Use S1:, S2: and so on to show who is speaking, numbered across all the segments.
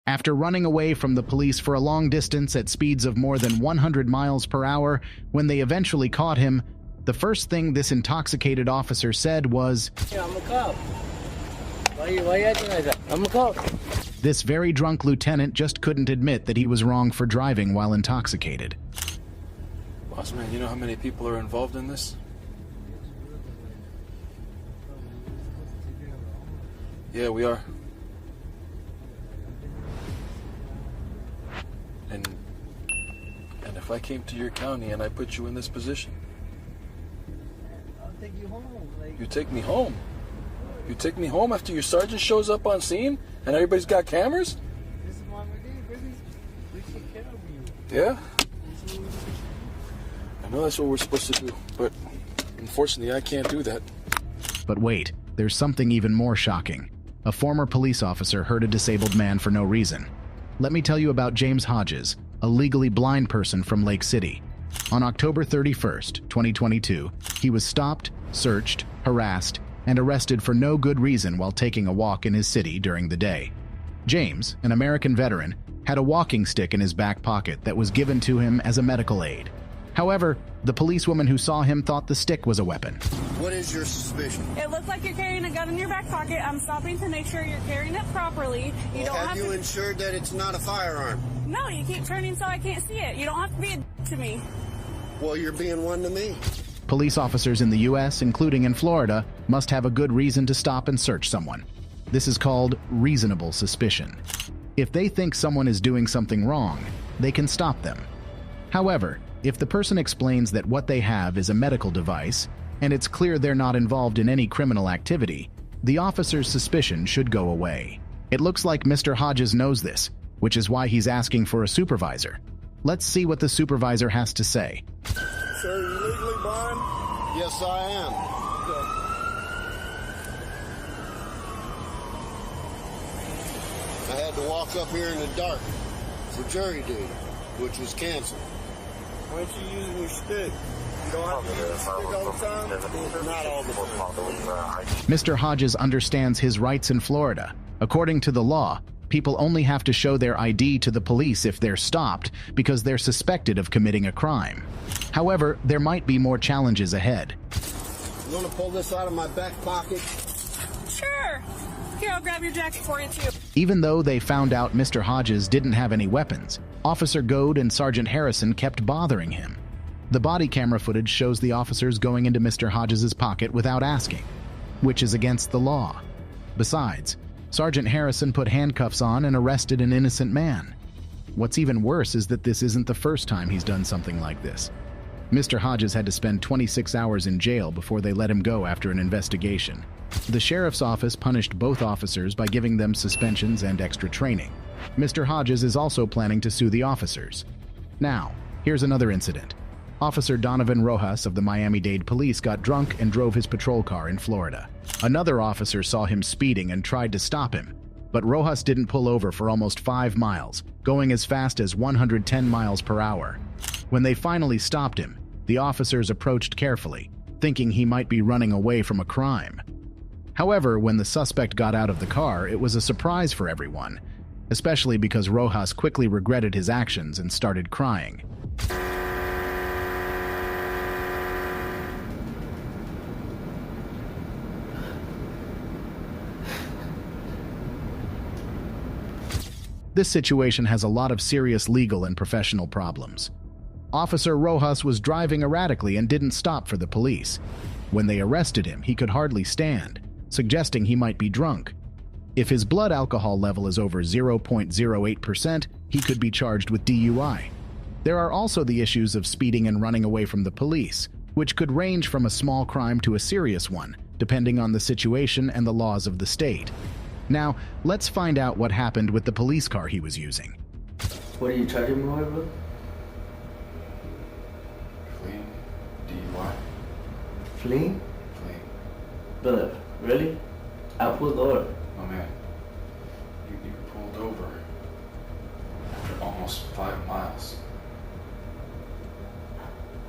S1: After running away from the police for a long distance at speeds of more than 100 miles per hour, when they eventually caught him, the first thing this intoxicated officer said was,
S2: "Yeah, I'm a cop. Why you acting like that? I'm a cop."
S1: This very drunk lieutenant just couldn't admit that he was wrong for driving while intoxicated.
S3: Boss man, you know how many people are involved in this? Yeah, we are. And if I came to your county and I put you in this position,
S2: I'll take you home.
S3: you take me home? You take me home after your sergeant shows up on scene and everybody's got cameras?
S2: This is why we're here, baby. We take care of you.
S3: Yeah? I know that's what we're supposed to do, but unfortunately I can't do that.
S1: But wait, there's something even more shocking. A former police officer hurt a disabled man for no reason. Let me tell you about James Hodges, a legally blind person from Lake City. On October 31st, 2022, he was stopped, searched, harassed, and arrested for no good reason while taking a walk in his city during the day. James, an American veteran, had a walking stick in his back pocket that was given to him as a medical aid. However, the policewoman who saw him thought the stick was a weapon.
S4: What is your suspicion?
S5: It looks like you're carrying a gun in your back pocket. I'm stopping to make sure you're carrying it properly. You don't
S4: have you
S5: to...
S4: ensured that it's not a firearm?
S5: No, you keep turning so I can't see it. You don't have to be a to me.
S4: Well, you're being one to me.
S1: Police officers in the U.S., including in Florida, must have a good reason to stop and search someone. This is called reasonable suspicion. If they think someone is doing something wrong, they can stop them. However, if the person explains that what they have is a medical device, and it's clear they're not involved in any criminal activity, the officer's suspicion should go away. It looks like Mr. Hodges knows this, which is why he's asking for a supervisor. Let's see what the supervisor has to say.
S4: Sir, are you legally blind? Yes, I am. I had to walk up here in the dark for jury duty, which was canceled. Why aren't you using your stick? You don't have to use the stick all the time? Not all the time.
S1: Mr. Hodges understands his rights in Florida. According to the law, people only have to show their ID to the police if they're stopped because they're suspected of committing a crime. However, there might be more challenges ahead.
S4: You want to pull this out of my back pocket?
S5: Sure. Here, I'll grab your jacket for you, too.
S1: Even though they found out Mr. Hodges didn't have any weapons, Officer Goad and Sergeant Harrison kept bothering him. The body camera footage shows the officers going into Mr. Hodges' pocket without asking, which is against the law. Besides, Sergeant Harrison put handcuffs on and arrested an innocent man. What's even worse is that this isn't the first time he's done something like this. Mr. Hodges had to spend 26 hours in jail before they let him go after an investigation. The sheriff's office punished both officers by giving them suspensions and extra training. Mr. Hodges is also planning to sue the officers. Now, here's another incident. Officer Donovan Rojas of the Miami-Dade Police got drunk and drove his patrol car in Florida. Another officer saw him speeding and tried to stop him, but Rojas didn't pull over for almost 5 miles, going as fast as 110 miles per hour. When they finally stopped him, the officers approached carefully, thinking he might be running away from a crime. However, when the suspect got out of the car, it was a surprise for everyone, especially because Rojas quickly regretted his actions and started crying. This situation has a lot of serious legal and professional problems. Officer Rojas was driving erratically and didn't stop for the police. When they arrested him, he could hardly stand, suggesting he might be drunk. If his blood alcohol level is over 0.08%, he could be charged with DUI. There are also the issues of speeding and running away from the police, which could range from a small crime to a serious one, depending on the situation and the laws of the state. Now, let's find out what happened with the police car he was using.
S6: What are you charging me with, bro?
S3: Fleeing? DUI?
S6: Fleeing?
S3: Fleeing.
S6: Brother, really? I pulled over.
S3: Oh man, you pulled over after almost 5 miles.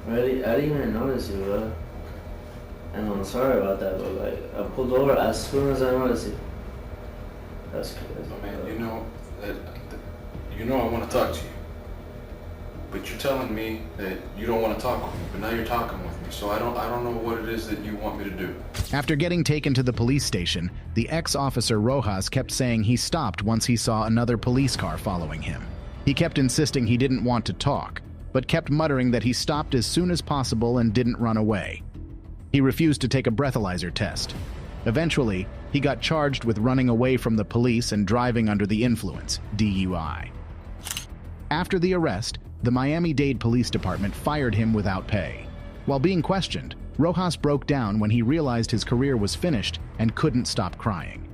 S6: Really? I didn't even notice you, bro. And I'm sorry about that, but like, I pulled over as soon as I noticed you. That's crazy.
S3: Oh man, you know that the You know I want to talk to you. But you're telling me that you don't want to talk with me, but now you're talking with me, so I don't know what it is that you want me to do.
S1: After getting taken to the police station, the ex-officer Rojas kept saying he stopped once he saw another police car following him. He kept insisting he didn't want to talk, but kept muttering that he stopped as soon as possible and didn't run away. He refused to take a breathalyzer test. Eventually, he got charged with running away from the police and driving under the influence, DUI. After the arrest, the Miami-Dade Police Department fired him without pay. While being questioned, Rojas broke down when he realized his career was finished and couldn't stop crying.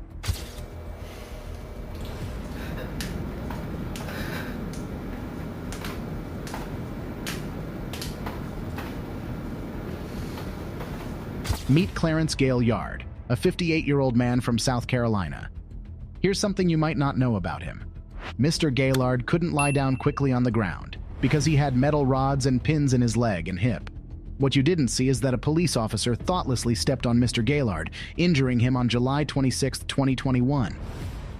S1: Meet Clarence Gale Yard, a 58-year-old man from South Carolina. Here's something you might not know about him. Mr. Gaylord couldn't lie down quickly on the ground because he had metal rods and pins in his leg and hip. What you didn't see is that a police officer thoughtlessly stepped on Mr. Gaylord, injuring him on July 26, 2021.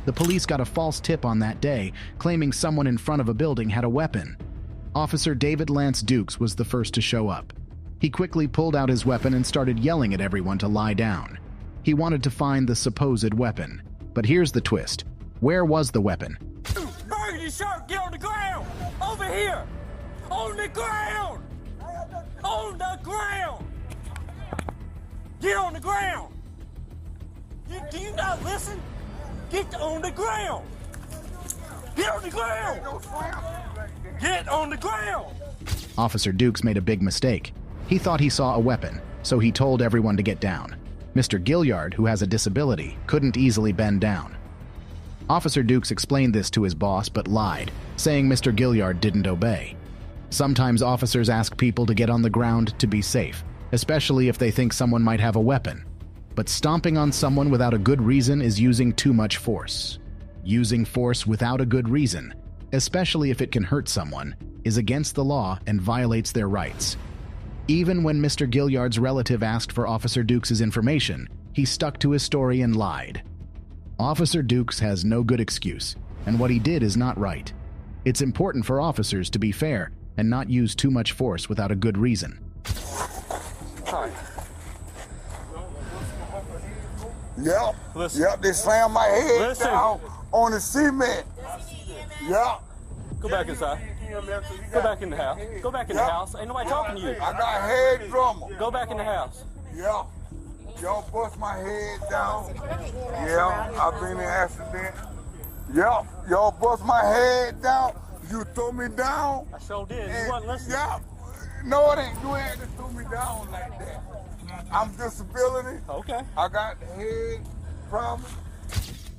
S1: The police got a false tip on that day, claiming someone in front of a building had a weapon. Officer David Lance Dukes was the first to show up. He quickly pulled out his weapon and started yelling at everyone to lie down. He wanted to find the supposed weapon. But here's the twist. Where was the weapon?
S7: Burgundy shirt, get on the ground! Over here! On the ground! On the ground! Get on the ground! Do you not listen? Get on the ground! Get on the ground! Get on the ground!
S1: Officer Dukes made a big mistake. He thought he saw a weapon, so he told everyone to get down. Mr. Gilliard, who has a disability, couldn't easily bend down. Officer Dukes explained this to his boss but lied, saying Mr. Gilliard didn't obey. Sometimes officers ask people to get on the ground to be safe, especially if they think someone might have a weapon. But stomping on someone without a good reason is using too much force. Using force without a good reason, especially if it can hurt someone, is against the law and violates their rights. Even when Mr. Gilliard's relative asked for Officer Dukes' information, he stuck to his story and lied. Officer Dukes has no good excuse, and what he did is not right. It's important for officers to be fair and not use too much force without a good reason.
S7: Hi.
S4: Yep.
S7: Listen.
S4: Yep, they slammed my head down on the cement. Yep.
S7: Go back inside. Go back in the house. Go back in the house. Ain't nobody talking to you.
S4: I got head trauma.
S7: Go back in the house.
S4: Yeah. Y'all bust my head down. Yeah, I've been in an accident. Yeah, y'all bust my head down. You threw me down.
S7: I sure did. You wasn't listening.
S4: Yeah. No, it ain't. You ain't to throw me down like that. I'm disability.
S7: Okay.
S4: I got head problem.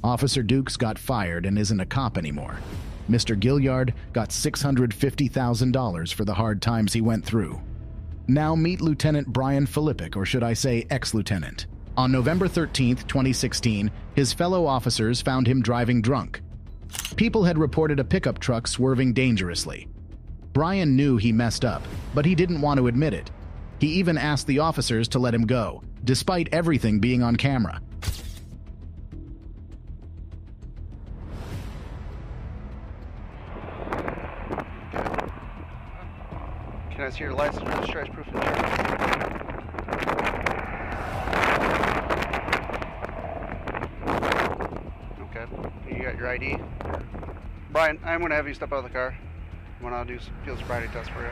S1: Officer Dukes got fired and isn't a cop anymore. Mr. Gilliard got $650,000 for the hard times he went through. Now meet Lieutenant Brian Filippic, or should I say ex-lieutenant. On November 13th, 2016, his fellow officers found him driving drunk. People had reported a pickup truck swerving dangerously. Brian knew he messed up, but he didn't want to admit it. He even asked the officers to let him go, despite everything being on camera.
S8: Can I see your license, registration, proof of insurance? Okay. You got your ID? Brian, I'm going to have you step out of the car. I'm going to do some field sobriety test for you.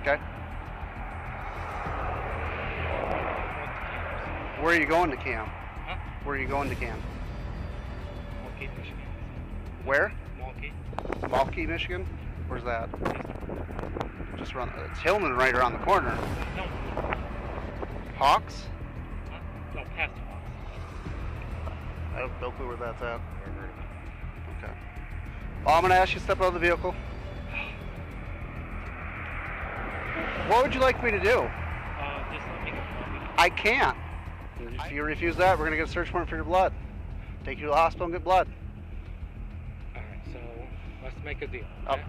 S8: Okay? Where are you going to camp?
S2: Huh?
S8: Where are you going to camp?
S2: Milwaukee, Michigan.
S8: Where?
S2: Milwaukee.
S8: Milwaukee, Michigan? Where's that? Just around. It's Hillman right around the corner.
S2: No.
S8: Hawks?
S2: Huh? No, past the Hawks.
S8: I have no clue where that's at.
S2: Never heard of it.
S8: Okay. Well, I'm going to ask you to step out of the vehicle. What would you like me to do?
S2: Just let me go.
S8: I can't. If you refuse that, we're going to get a search warrant for your blood. Take you to the hospital and get blood.
S2: Alright, so let's make a deal.
S8: Oh.
S2: Okay?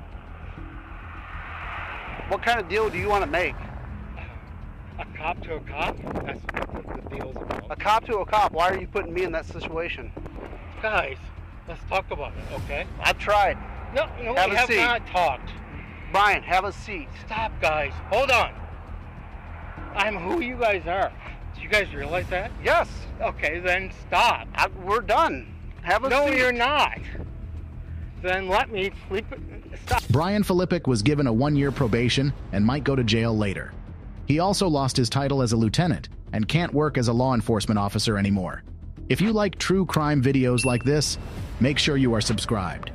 S8: What kind of deal do you want to make?
S2: A cop to a cop? That's what the deal's about.
S8: A cop to a cop. Why are you putting me in that situation?
S2: Guys, Let's talk about it, okay?
S8: I've tried.
S2: No,
S8: Have
S2: we
S8: a
S2: have
S8: seat.
S2: not talked.
S8: Brian, have a seat.
S2: Stop, guys. Hold on. I'm who you guys are. Do you guys realize that?
S8: Yes.
S2: Okay, then stop.
S8: We're done. Have a
S2: No,
S8: seat.
S2: you're not. Then let me sleep. Stop.
S1: Brian Filippic was given a 1-year probation and might go to jail later. He also lost his title as a lieutenant and can't work as a law enforcement officer anymore. If you like true crime videos like this, make sure you are subscribed.